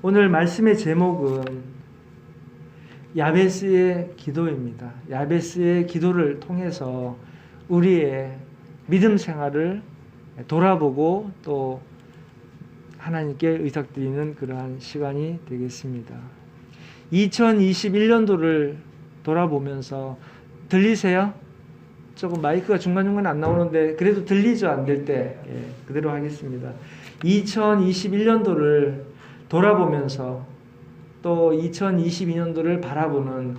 오늘 말씀의 제목은 야베스의 기도입니다. 야베스의 기도를 통해서 우리의 믿음 생활을 돌아보고 또 하나님께 의탁드리는 그러한 시간이 되겠습니다. 2021년도를 돌아보면서 들리세요? 조금 마이크가 중간중간 안 나오는데 그래도 들리죠? 안 될 때 그대로 하겠습니다. 2021년도를 돌아보면서 또 2022년도를 바라보는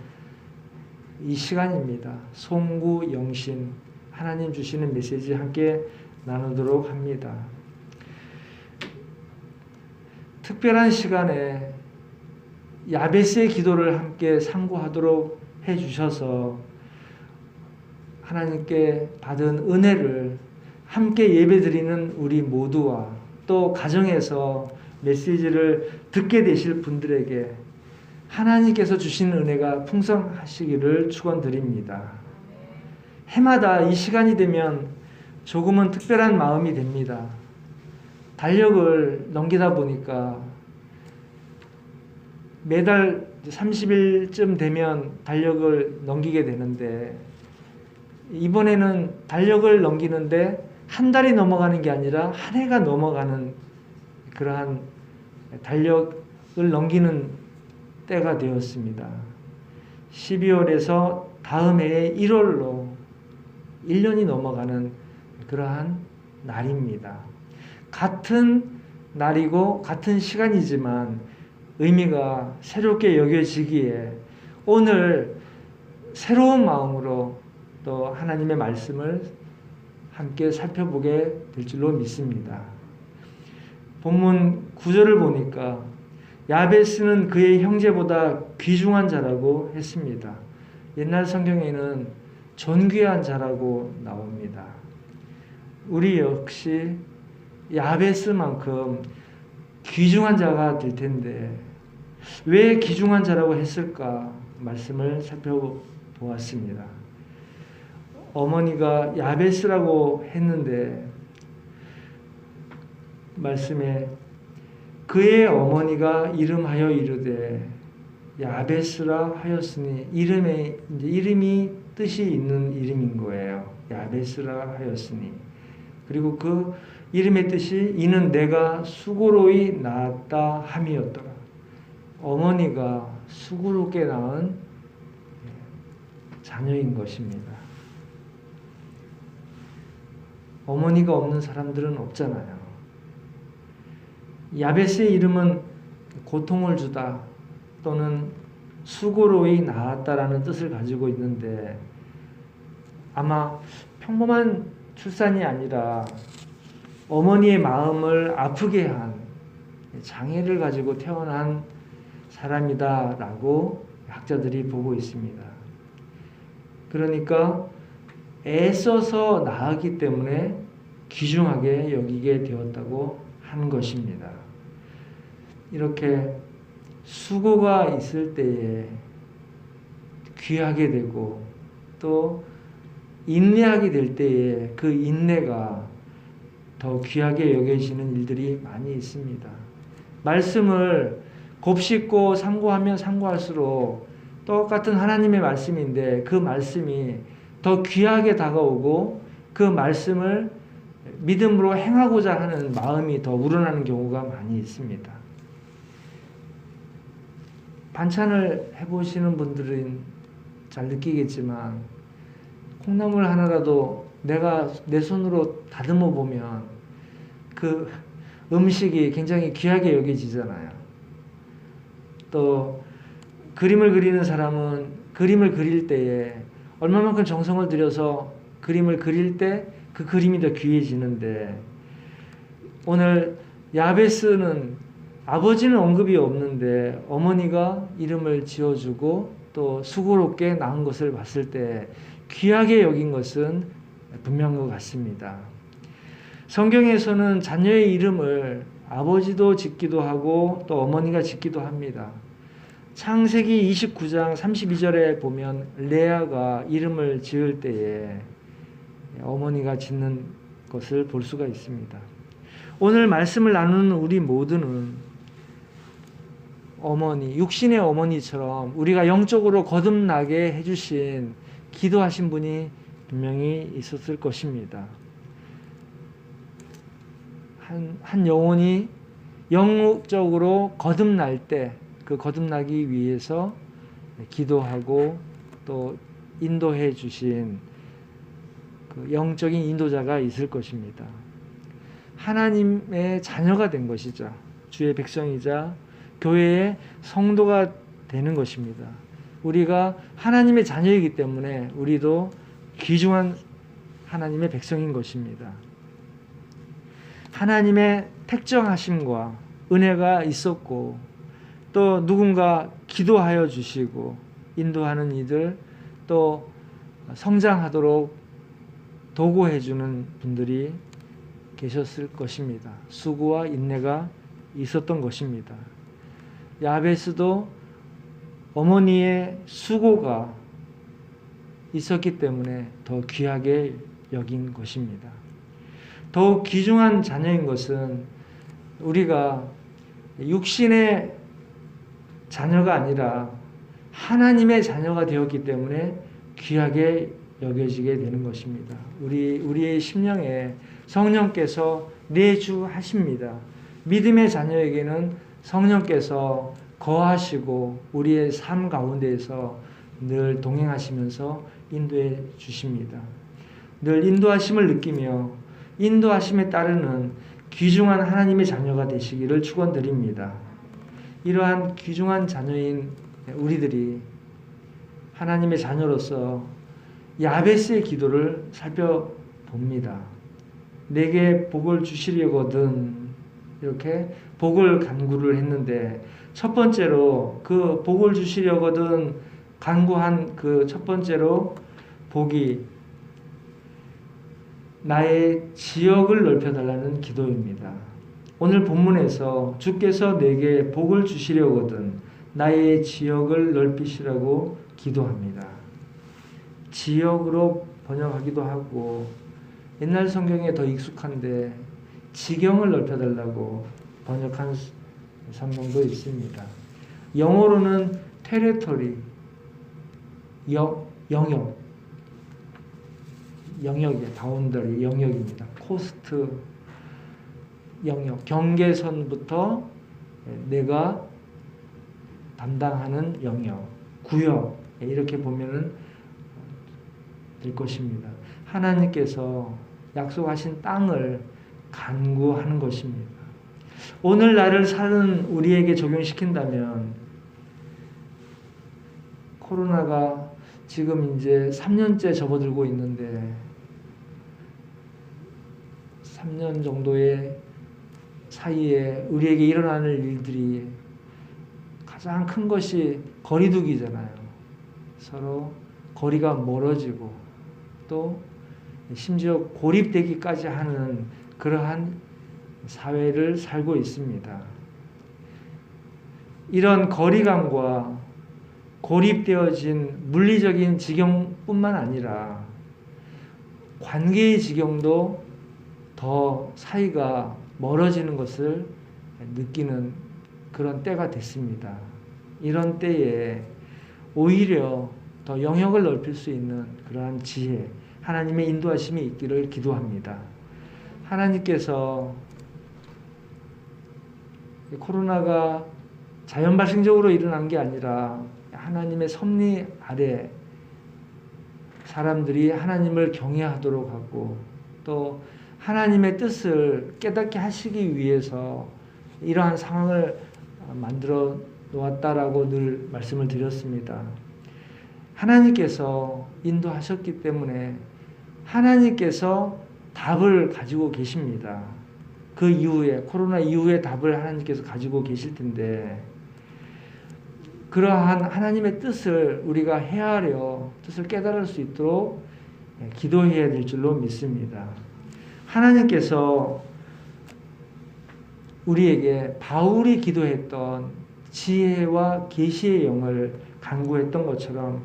이 시간입니다. 송구 영신 하나님 주시는 메시지 함께 나누도록 합니다. 특별한 시간에 야베스의 기도를 함께 상고하도록 해주셔서 하나님께 받은 은혜를 함께 예배드리는 우리 모두와 또 가정에서 메시지를 듣게 되실 분들에게 하나님께서 주신 은혜가 풍성하시기를 축원드립니다. 해마다 이 시간이 되면 조금은 특별한 마음이 됩니다. 달력을 넘기다 보니까 매달 30일쯤 되면 달력을 넘기게 되는데 이번에는 달력을 넘기는데 한 달이 넘어가는 게 아니라 한 해가 넘어가는 그러한 달력을 넘기는 때가 되었습니다. 12월에서 다음 해의 1월로 1년이 넘어가는 그러한 날입니다. 같은 날이고 같은 시간이지만 의미가 새롭게 여겨지기에 오늘 새로운 마음으로 또 하나님의 말씀을 함께 살펴보게 될 줄로 믿습니다. 본문 9절을 보니까 야베스는 그의 형제보다 귀중한 자라고 했습니다. 옛날 성경에는 존귀한 자라고 나옵니다. 우리 역시 야베스만큼 귀중한 자가 될 텐데 왜 귀중한 자라고 했을까 말씀을 살펴보았습니다. 어머니가 야베스라고 했는데 말씀에 그의 어머니가 이름하여 이르되 야베스라 하였으니 이름이 뜻이 있는 이름인 거예요. 야베스라 하였으니 그리고 그 이름의 뜻이 이는 내가 수고로이 낳았다 함이었더라. 어머니가 수고롭게 낳은 자녀인 것입니다. 어머니가 없는 사람들은 없잖아요. 야베스의 이름은 고통을 주다 또는 수고로이 낳았다라는 뜻을 가지고 있는데 아마 평범한 출산이 아니라 어머니의 마음을 아프게 한 장애를 가지고 태어난 사람이다라고 학자들이 보고 있습니다. 그러니까 애써서 낳았기 때문에 귀중하게 여기게 되었다고 하는 것입니다. 이렇게 수고가 있을 때에 귀하게 되고 또 인내하게 될 때에 그 인내가 더 귀하게 여겨지는 일들이 많이 있습니다. 말씀을 곱씹고 상고하면 상고할수록 똑같은 하나님의 말씀인데 그 말씀이 더 귀하게 다가오고 그 말씀을 믿음으로 행하고자 하는 마음이 더 우러나는 경우가 많이 있습니다. 반찬을 해보시는 분들은 잘 느끼겠지만 콩나물 하나라도 내가 내 손으로 다듬어 보면 그 음식이 굉장히 귀하게 여겨지잖아요. 또 그림을 그리는 사람은 그림을 그릴 때에 얼마만큼 정성을 들여서 그림을 그릴 때 그 그림이 더 귀해지는데 오늘 야베스는 아버지는 언급이 없는데 어머니가 이름을 지어주고 또 수고롭게 낳은 것을 봤을 때 귀하게 여긴 것은 분명한 것 같습니다. 성경에서는 자녀의 이름을 아버지도 짓기도 하고 또 어머니가 짓기도 합니다. 창세기 29장 32절에 보면 레아가 이름을 지을 때에 어머니가 짓는 것을 볼 수가 있습니다. 오늘 말씀을 나누는 우리 모두는 어머니, 육신의 어머니처럼 우리가 영적으로 거듭나게 해주신 기도하신 분이 분명히 있었을 것입니다. 한 영혼이 영적으로 거듭날 때 그 거듭나기 위해서 기도하고 또 인도해 주신 그 영적인 인도자가 있을 것입니다. 하나님의 자녀가 된 것이죠. 주의 백성이자 교회의 성도가 되는 것입니다. 우리가 하나님의 자녀이기 때문에 우리도 귀중한 하나님의 백성인 것입니다. 하나님의 택정하심과 은혜가 있었고 또 누군가 기도하여 주시고 인도하는 이들 또 성장하도록 도구해 주는 분들이 계셨을 것입니다. 수고와 인내가 있었던 것입니다. 야베스도 어머니의 수고가 있었기 때문에 더 귀하게 여긴 것입니다. 더욱 귀중한 자녀인 것은 우리가 육신의 자녀가 아니라 하나님의 자녀가 되었기 때문에 귀하게 여겨지게 되는 것입니다. 우리의 심령에 성령께서 내주하십니다. 믿음의 자녀에게는 성령께서 거하시고 우리의 삶 가운데에서 늘 동행하시면서 인도해 주십니다. 늘 인도하심을 느끼며 인도하심에 따르는 귀중한 하나님의 자녀가 되시기를 축원드립니다. 이러한 귀중한 자녀인 우리들이 하나님의 자녀로서 야베스의 기도를 살펴봅니다. 내게 복을 주시려거든 이렇게 복을 간구를 했는데 첫 번째로 그 복을 주시려거든 간구한 그 첫 번째로 복이 나의 지역을 넓혀달라는 기도입니다. 오늘 본문에서 주께서 내게 복을 주시려거든 나의 지역을 넓히시라고 기도합니다. 지역으로 번역하기도 하고 옛날 성경에 더 익숙한데 지경을 넓혀달라고 번역한 성경도 있습니다. 영어로는 테리토리, 영역이에요. 바운더리, 영역입니다. 코스트, 영역, 경계선부터 내가 담당하는 영역, 구역 이렇게 보면은 될 것입니다. 하나님께서 약속하신 땅을 간구하는 것입니다. 오늘날을 사는 우리에게 적용시킨다면 코로나가 지금 이제 3년째 접어들고 있는데 3년 정도의 사이에 우리에게 일어나는 일들이 가장 큰 것이 거리두기잖아요. 서로 거리가 멀어지고 또 심지어 고립되기까지 하는 그러한 사회를 살고 있습니다. 이런 거리감과 고립되어진 물리적인 지경뿐만 아니라 관계의 지경도 더 사이가 멀어지는 것을 느끼는 그런 때가 됐습니다. 이런 때에 오히려 더 영역을 넓힐 수 있는 그러한 지혜, 하나님의 인도하심이 있기를 기도합니다. 하나님께서 코로나가 자연 발생적으로 일어난 게 아니라 하나님의 섭리 아래 사람들이 하나님을 경외하도록 하고 또 하나님의 뜻을 깨닫게 하시기 위해서 이러한 상황을 만들어 놓았다라고 늘 말씀을 드렸습니다. 하나님께서 인도하셨기 때문에 하나님께서 답을 가지고 계십니다. 그 이후에 코로나 이후에 답을 하나님께서 가지고 계실 텐데 그러한 하나님의 뜻을 우리가 헤아려 뜻을 깨달을 수 있도록 기도해야 될 줄로 믿습니다. 하나님께서 우리에게 바울이 기도했던 지혜와 계시의 영을 간구했던 것처럼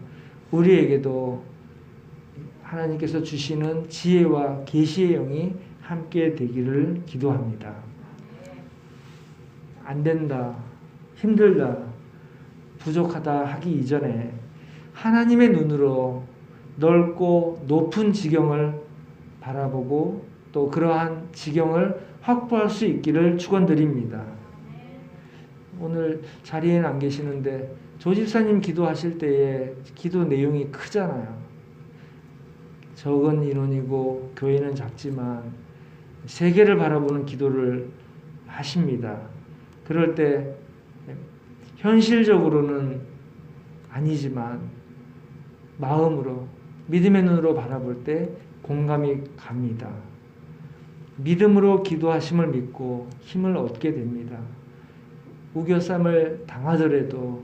우리에게도 하나님께서 주시는 지혜와 계시의 영이 함께 되기를 기도합니다. 안 된다, 힘들다, 부족하다 하기 이전에 하나님의 눈으로 넓고 높은 지경을 바라보고 또 그러한 지경을 확보할 수 있기를 축원드립니다. 오늘 자리에는 안 계시는데 조 집사님 기도하실 때에 기도 내용이 크잖아요. 적은 인원이고 교회는 작지만 세계를 바라보는 기도를 하십니다. 그럴 때 현실적으로는 아니지만 마음으로 믿음의 눈으로 바라볼 때 공감이 갑니다. 믿음으로 기도하심을 믿고 힘을 얻게 됩니다. 우겨쌈을 당하더라도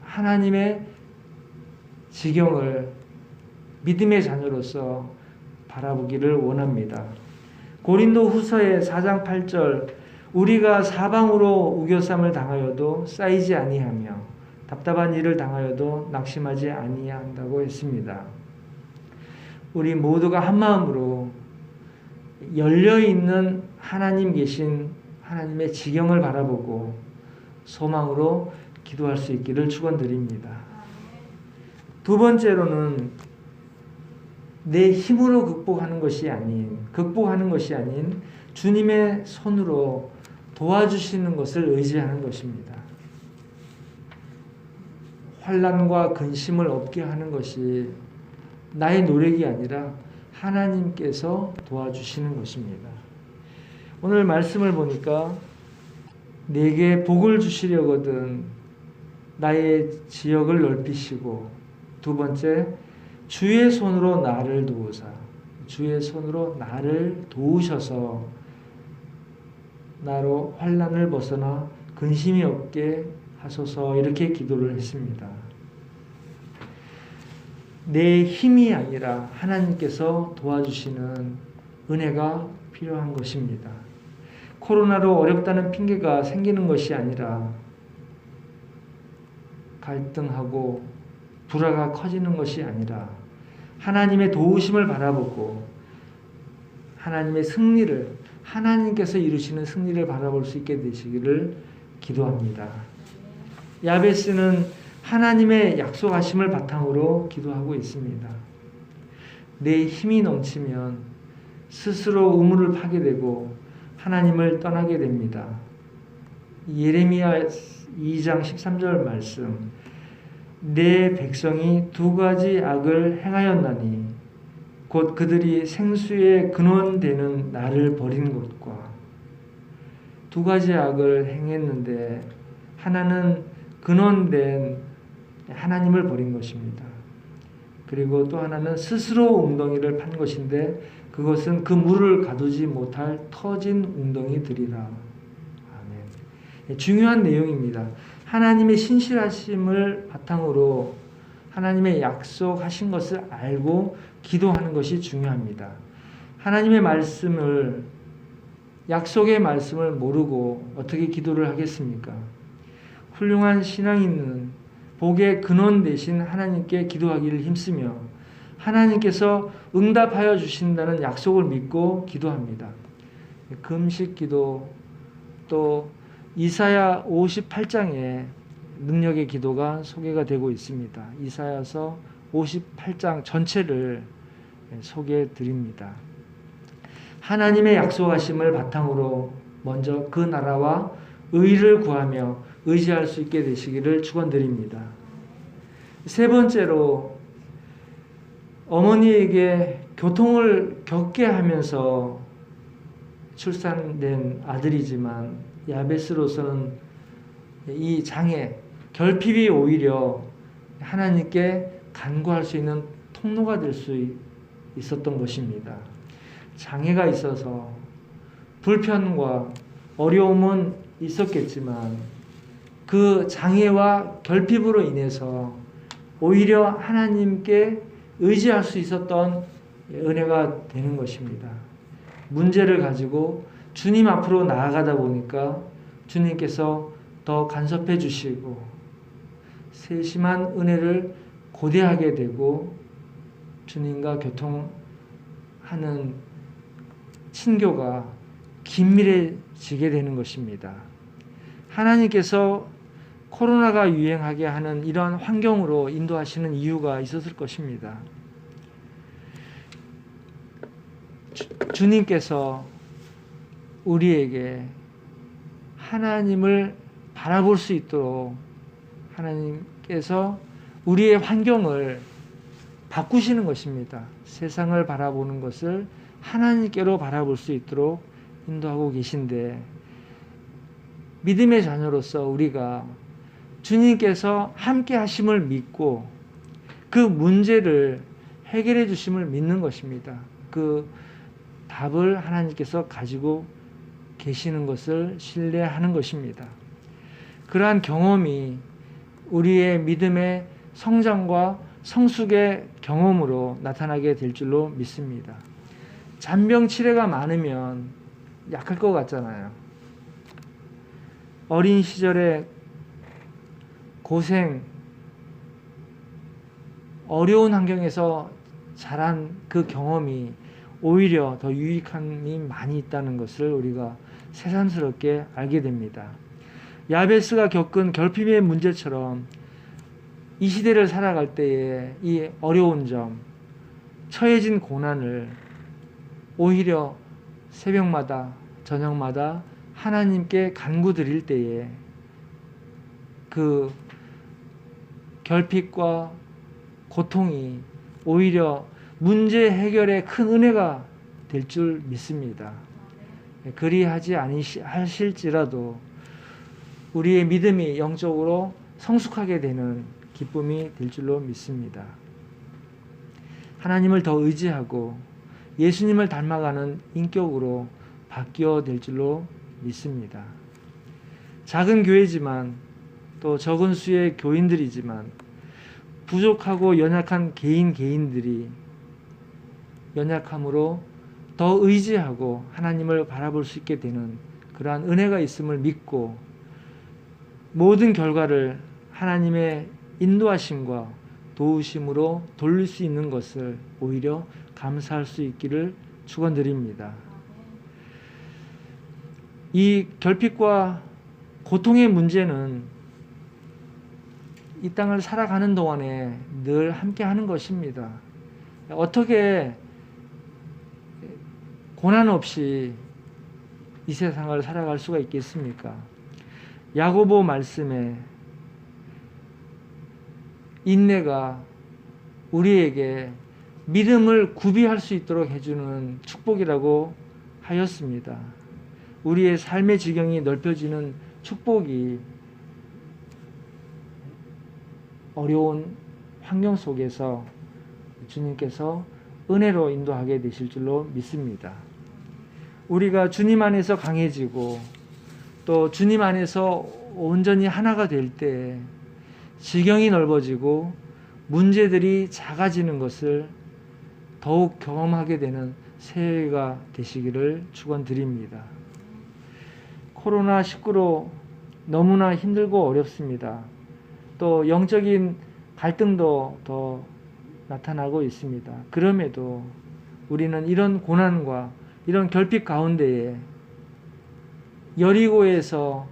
하나님의 지경을 믿음의 자녀로서 바라보기를 원합니다. 고린도 후서의 4장 8절 우리가 사방으로 우겨쌈을 당하여도 쌓이지 아니하며 답답한 일을 당하여도 낙심하지 아니한다고 했습니다. 우리 모두가 한마음으로 열려있는 하나님 계신 하나님의 지경을 바라보고 소망으로 기도할 수 있기를 축원드립니다. 두 번째로는 내 힘으로 극복하는 것이 아닌 주님의 손으로 도와주시는 것을 의지하는 것입니다. 환난과 근심을 없게 하는 것이 나의 노력이 아니라 하나님께서 도와주시는 것입니다. 오늘 말씀을 보니까 내게 복을 주시려거든 나의 지역을 넓히시고 두 번째 주의 손으로 나를 도우사 주의 손으로 나를 도우셔서 나로 환난을 벗어나 근심이 없게 하소서 이렇게 기도를 했습니다. 내 힘이 아니라 하나님께서 도와주시는 은혜가 필요한 것입니다. 코로나로 어렵다는 핑계가 생기는 것이 아니라 갈등하고 불화가 커지는 것이 아니라 하나님의 도우심을 바라보고 하나님의 승리를 하나님께서 이루시는 승리를 바라볼 수 있게 되시기를 기도합니다. 야베스는 하나님의 약속하심을 바탕으로 기도하고 있습니다. 내 힘이 넘치면 스스로 우물을 파게 되고 하나님을 떠나게 됩니다. 예레미야 2장 13절 말씀 내 백성이 두 가지 악을 행하였나니 곧 그들이 생수의 근원되는 나를 버린 것과 두 가지 악을 행했는데 하나는 근원된 하나님을 버린 것입니다. 그리고 또 하나는 스스로 웅덩이를 판 것인데 그것은 그 물을 가두지 못할 터진 웅덩이들이라. 아멘. 중요한 내용입니다. 하나님의 신실하심을 바탕으로 하나님의 약속하신 것을 알고 기도하는 것이 중요합니다. 하나님의 말씀을 약속의 말씀을 모르고 어떻게 기도를 하겠습니까? 훌륭한 신앙인은 복의 근원 되신 하나님께 기도하기를 힘쓰며 하나님께서 응답하여 주신다는 약속을 믿고 기도합니다. 금식 기도 또 이사야 58장에 능력의 기도가 소개가 되고 있습니다. 이사야서 58장 전체를 소개해 드립니다. 하나님의 약속하심을 바탕으로 먼저 그 나라와 의를 구하며 의지할 수 있게 되시기를 축원드립니다. 세 번째로 어머니에게 교통을 겪게 하면서 출산된 아들이지만 야베스로서는 이 장애, 결핍이 오히려 하나님께 간구할 수 있는 통로가 될 수 있었던 것입니다. 장애가 있어서 불편과 어려움은 있었겠지만 그 장애와 결핍으로 인해서 오히려 하나님께 의지할 수 있었던 은혜가 되는 것입니다. 문제를 가지고 주님 앞으로 나아가다 보니까 주님께서 더 간섭해 주시고 세심한 은혜를 고대하게 되고 주님과 교통하는 친교가 긴밀해지게 되는 것입니다. 하나님께서 코로나가 유행하게 하는 이러한 환경으로 인도하시는 이유가 있었을 것입니다. 주님께서 우리에게 하나님을 바라볼 수 있도록 하나님께서 우리의 환경을 바꾸시는 것입니다. 세상을 바라보는 것을 하나님께로 바라볼 수 있도록 인도하고 계신데, 믿음의 자녀로서 우리가 주님께서 함께 하심을 믿고 그 문제를 해결해 주심을 믿는 것입니다. 그 답을 하나님께서 가지고 계시는 것을 신뢰하는 것입니다. 그러한 경험이 우리의 믿음의 성장과 성숙의 경험으로 나타나게 될 줄로 믿습니다. 잔병치레가 많으면 약할 것 같잖아요. 어린 시절에 고생, 어려운 환경에서 자란 그 경험이 오히려 더 유익함이 많이 있다는 것을 우리가 새삼스럽게 알게 됩니다. 야베스가 겪은 결핍의 문제처럼 이 시대를 살아갈 때에 이 어려운 점, 처해진 고난을 오히려 새벽마다 저녁마다 하나님께 간구드릴 때에 그 결핍과 고통이 오히려 문제 해결에 큰 은혜가 될 줄 믿습니다. 그리하지 않으실지라도 우리의 믿음이 영적으로 성숙하게 되는 기쁨이 될 줄로 믿습니다. 하나님을 더 의지하고 예수님을 닮아가는 인격으로 바뀌어 될 줄로 믿습니다. 작은 교회지만 또 적은 수의 교인들이지만 부족하고 연약한 개인들이 연약함으로 더 의지하고 하나님을 바라볼 수 있게 되는 그러한 은혜가 있음을 믿고 모든 결과를 하나님의 인도하심과 도우심으로 돌릴 수 있는 것을 오히려 감사할 수 있기를 축원드립니다. 이 결핍과 고통의 문제는 이 땅을 살아가는 동안에 늘 함께 하는 것입니다. 어떻게 고난 없이 이 세상을 살아갈 수가 있겠습니까? 야고보 말씀에 인내가 우리에게 믿음을 구비할 수 있도록 해주는 축복이라고 하였습니다. 우리의 삶의 지경이 넓혀지는 축복이 어려운 환경 속에서 주님께서 은혜로 인도하게 되실 줄로 믿습니다. 우리가 주님 안에서 강해지고 또 주님 안에서 온전히 하나가 될 때 지경이 넓어지고 문제들이 작아지는 것을 더욱 경험하게 되는 새해가 되시기를 축원드립니다. 코로나19로 너무나 힘들고 어렵습니다. 또 영적인 갈등도 더 나타나고 있습니다. 그럼에도 우리는 이런 고난과 이런 결핍 가운데에 여리고에서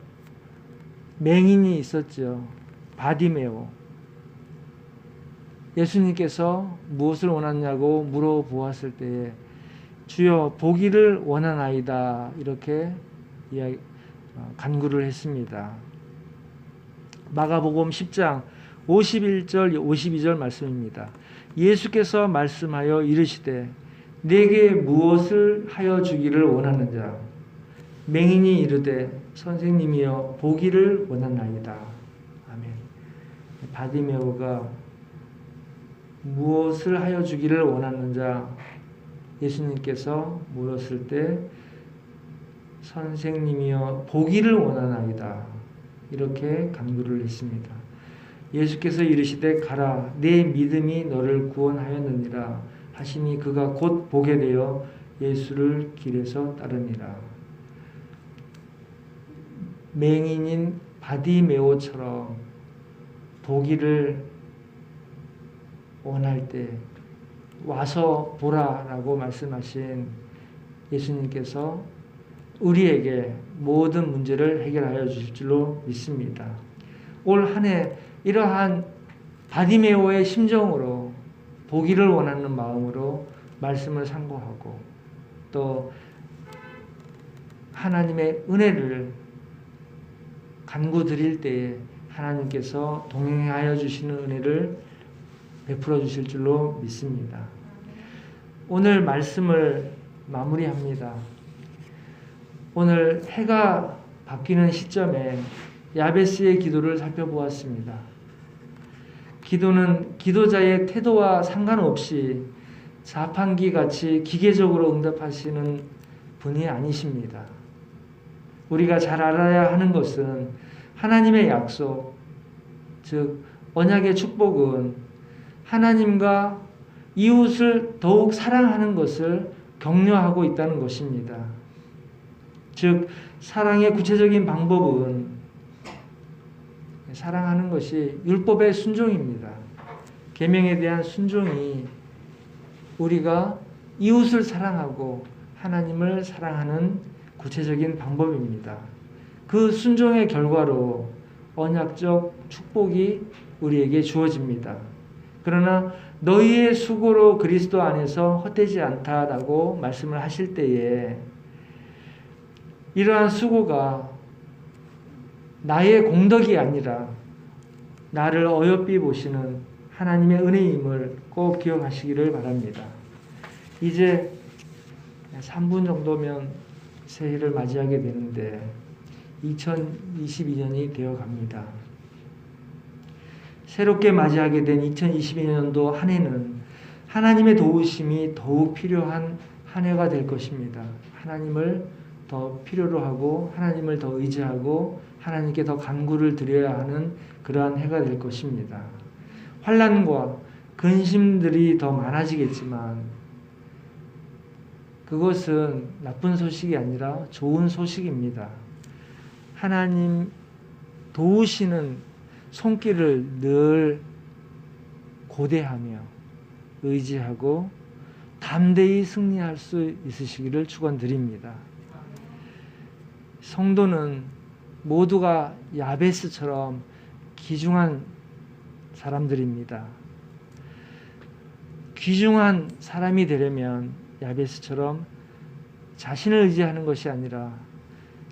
맹인이 있었죠. 바디메오. 예수님께서 무엇을 원하냐고 물어보았을 때에 주여 보기를 원하나이다 이렇게 간구를 했습니다. 마가복음 10장 51절 52절 말씀입니다. 예수께서 말씀하여 이르시되 내게 무엇을 하여 주기를 원하느냐? 맹인이 이르되 선생님이여 보기를 원하나이다. 아멘. 바디메오가 무엇을 하여 주기를 원하는자 예수님께서 물었을 때 선생님이여 보기를 원하나이다 이렇게 간구를 했습니다. 예수께서 이르시되 가라 내 믿음이 너를 구원하였느니라 하시니 그가 곧 보게 되어 예수를 길에서 따르니라. 맹인인 바디메오처럼 보기를 원할 때 와서 보라라고 말씀하신 예수님께서 우리에게 모든 문제를 해결하여 주실 줄로 믿습니다. 올 한 해 이러한 바디메오의 심정으로 보기를 원하는 마음으로 말씀을 상고하고 또 하나님의 은혜를 간구 드릴 때에 하나님께서 동행하여 주시는 은혜를 베풀어 주실 줄로 믿습니다. 오늘 말씀을 마무리합니다. 오늘 해가 바뀌는 시점에 야베스의 기도를 살펴보았습니다. 기도는 기도자의 태도와 상관없이 자판기같이 기계적으로 응답하시는 분이 아니십니다. 우리가 잘 알아야 하는 것은 하나님의 약속, 즉 언약의 축복은 하나님과 이웃을 더욱 사랑하는 것을 격려하고 있다는 것입니다. 즉 사랑의 구체적인 방법은 사랑하는 것이 율법의 순종입니다. 계명에 대한 순종이 우리가 이웃을 사랑하고 하나님을 사랑하는 구체적인 방법입니다. 그 순종의 결과로 언약적 축복이 우리에게 주어집니다. 그러나 너희의 수고로 그리스도 안에서 헛되지 않다라고 말씀을 하실 때에 이러한 수고가 나의 공덕이 아니라 나를 어여삐 보시는 하나님의 은혜임을 꼭 기억하시기를 바랍니다. 이제 3분 정도면 새해를 맞이하게 되는데 2022년이 되어 갑니다. 새롭게 맞이하게 된 2022년도 한 해는 하나님의 도우심이 더욱 필요한 한 해가 될 것입니다. 하나님을 더 필요로 하고 하나님을 더 의지하고 하나님께 더 간구를 드려야 하는 그러한 해가 될 것입니다. 환난과 근심들이 더 많아지겠지만 그것은 나쁜 소식이 아니라 좋은 소식입니다. 하나님 도우시는 손길을 늘 고대하며 의지하고 담대히 승리할 수 있으시기를 축원드립니다. 성도는 모두가 야베스처럼 귀중한 사람들입니다. 귀중한 사람이 되려면 야베스처럼 자신을 의지하는 것이 아니라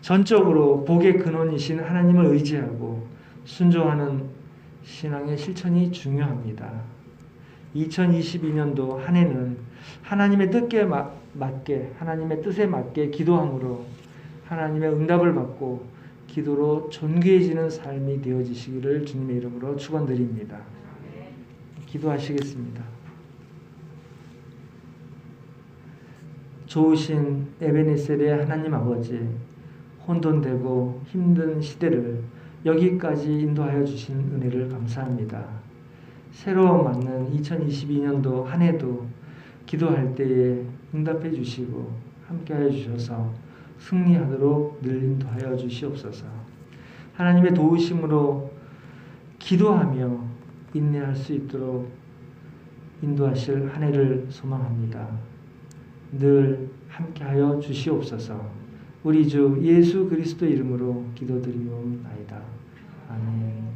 전적으로 복의 근원이신 하나님을 의지하고 순종하는 신앙의 실천이 중요합니다. 2022년도 한 해는 하나님의 뜻에 맞게 하나님의 뜻에 맞게 기도함으로 하나님의 응답을 받고 기도로 존귀해지는 삶이 되어지시기를 주님의 이름으로 축원드립니다. 기도하시겠습니다. 좋으신 에베네셀의 하나님 아버지, 혼돈되고 힘든 시대를 여기까지 인도하여 주신 은혜를 감사합니다. 새로 맞는 2022년도 한 해도 기도할 때에 응답해 주시고 함께하여 주셔서 승리하도록 늘 인도하여 주시옵소서. 하나님의 도우심으로 기도하며 인내할 수 있도록 인도하실 한 해를 소망합니다. 늘 함께하여 주시옵소서. 우리 주 예수 그리스도 이름으로 기도드리옵나이다. 아멘.